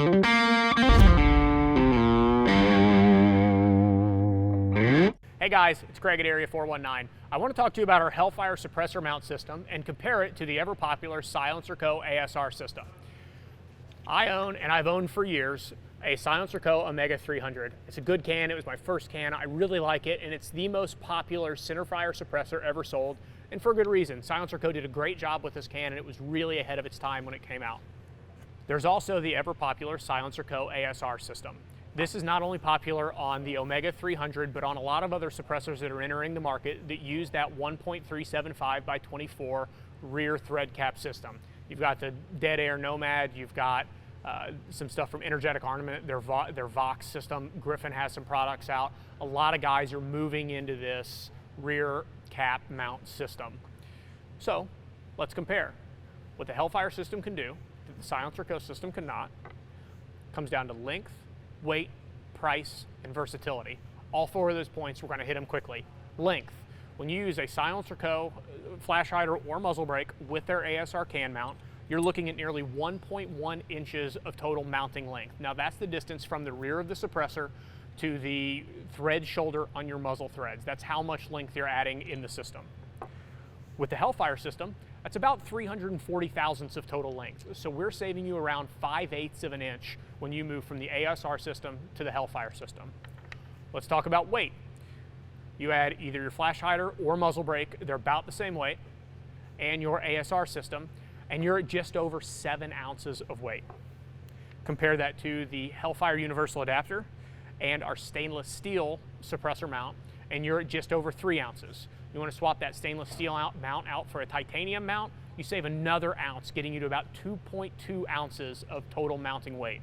Hey guys, it's Craig at Area 419. I want to talk to you about our Hellfire suppressor mount system and compare it to the ever popular SilencerCO ASR system. I own, and I've owned for years, a SilencerCO Omega 300. It's a good can. It was my first can. I really like it, and it's the most popular centerfire suppressor ever sold, and for good reason. SilencerCO did a great job with this can, and it was really ahead of its time when it came out. There's also the ever popular SilencerCO ASR system. This is not only popular on the Omega 300, but on a lot of other suppressors that are entering the market that use that 1.375 by 24 rear thread cap system. You've got the Dead Air Nomad, you've got some stuff from Energetic Armament, their Vox system. Griffin has some products out. A lot of guys are moving into this rear cap mount system. So let's compare. What the Hellfire system can do, that the SilencerCO system cannot, comes down to length, weight, price, and versatility. All four of those points, we're going to hit them quickly. Length. When you use a SilencerCO flash hider or muzzle brake with their ASR can mount, you're looking at nearly 1.1 inches of total mounting length. Now that's the distance from the rear of the suppressor to the thread shoulder on your muzzle threads. That's how much length you're adding in the system. With the Hellfire system, that's about 340 thousandths of total length. So we're saving you around 5/8 of an inch when you move from the ASR system to the Hellfire system. Let's talk about weight. You add either your flash hider or muzzle brake, they're about the same weight, and your ASR system, and you're at just over 7 ounces of weight. Compare that to the Hellfire universal adapter and our stainless steel suppressor mount, and you're at just over 3 ounces. You want to swap that stainless steel mount out for a titanium mount, you save another ounce, getting you to about 2.2 ounces of total mounting weight.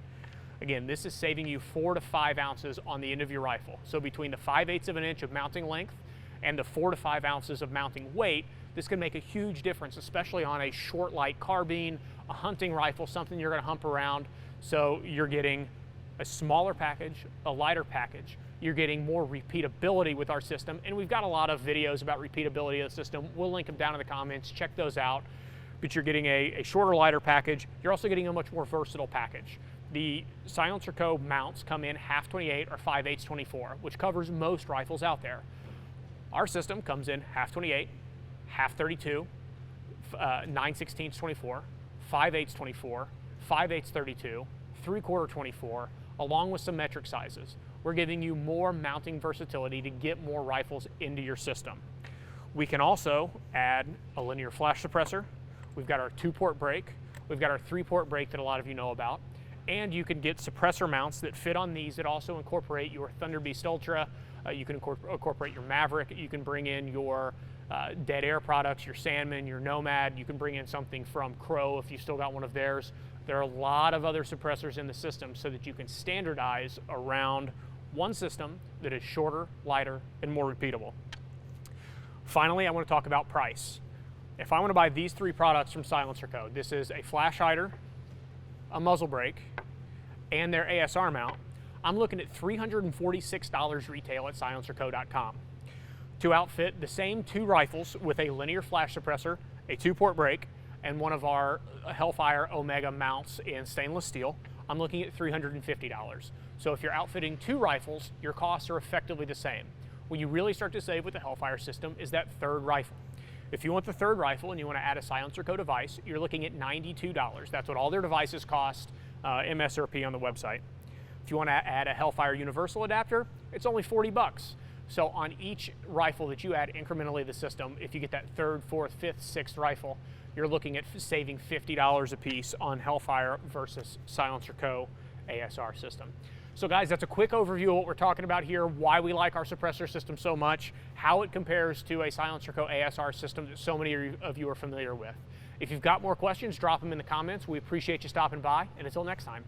Again, this is saving you 4 to 5 ounces on the end of your rifle. So between the 5/8 of an inch of mounting length and the 4 to 5 ounces of mounting weight, this can make a huge difference, especially on a short light carbine, a hunting rifle, something you're going to hump around. So you're getting a smaller package, a lighter package. You're getting more repeatability with our system, and we've got a lot of videos about repeatability of the system. We'll link them down in the comments. Check those out. But you're getting a shorter, lighter package. You're also getting a much more versatile package. The SilencerCO mounts come in 1/2 or 5/8 24, which covers most rifles out there. Our system comes in 1/2 1/2 32, 9/16 24, 5/8 24, 5/8 32, 3/4 24, along with some metric sizes. We're giving you more mounting versatility to get more rifles into your system. We can also add a linear flash suppressor. We've got our 2-port brake. We've got our 3-port brake that a lot of you know about. And you can get suppressor mounts that fit on these that also incorporate your Thunder Beast Ultra. You can incorporate your Maverick. You can bring in your Dead Air products, your Sandman, your Nomad. You can bring in something from Crow if you still got one of theirs. There are a lot of other suppressors in the system so that you can standardize around one system that is shorter, lighter, and more repeatable. Finally, I want to talk about price. If I want to buy these 3 products from SilencerCO, this is a flash hider, a muzzle brake, and their ASR mount, I'm looking at $346 retail at silencerco.com to outfit the same 2 rifles with a linear flash suppressor, a 2-port brake, and one of our Hellfire Omega mounts in stainless steel. I'm looking at $350. So if you're outfitting 2 rifles, your costs are effectively the same. What you really start to save with the Hellfire system is that 3rd rifle. If you want the 3rd rifle and you want to add a SilencerCO device, you're looking at $92. That's what all their devices cost, MSRP on the website. If you want to add a Hellfire universal adapter, it's only 40 bucks. So on each rifle that you add incrementally to the system, if you get that 3rd, 4th, 5th, 6th rifle, you're looking at saving $50 a piece on Hellfire versus SilencerCO ASR system. So guys, that's a quick overview of what we're talking about here, why we like our suppressor system so much, how it compares to a SilencerCO ASR system that so many of you are familiar with. If you've got more questions, drop them in the comments. We appreciate you stopping by, and until next time.